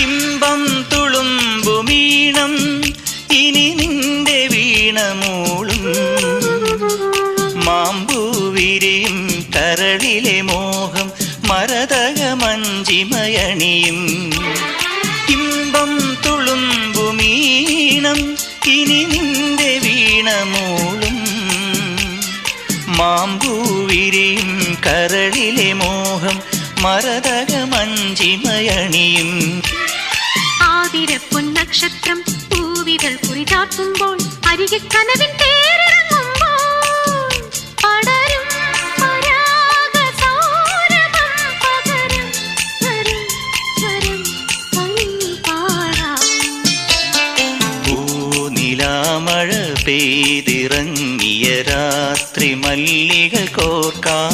ഇമ്പം തുളുമ്പുമീണം ഇനി നിന്റെ വീണമൂളും മാമ്പൂവിരിയും കരളിലെ മോഹം മരതകമഞ്ചിമയണിയും ഇമ്പം തുളുമ്പുമീണം ഇനി നിന്റെ വീണമൂളും മാമ്പൂവിരിയും കരളിലെ മോഹം മരതകമഞ്ചിമയണിയും ആതിരപ്പൊൻ നക്ഷത്രം പൂവിതൾ കുറിചാർത്തുമ്പോൾ അരികെ കനവിൻ തേരിറങ്ങുമ്പോൾ പടരും പരാഗസൗരഭം പകരും സ്വരം സ്വരം പാടാം. പൂനിലാമഴ പെയ്തിറങ്ങിയ രാത്രി മല്ലിക കോർക്കാം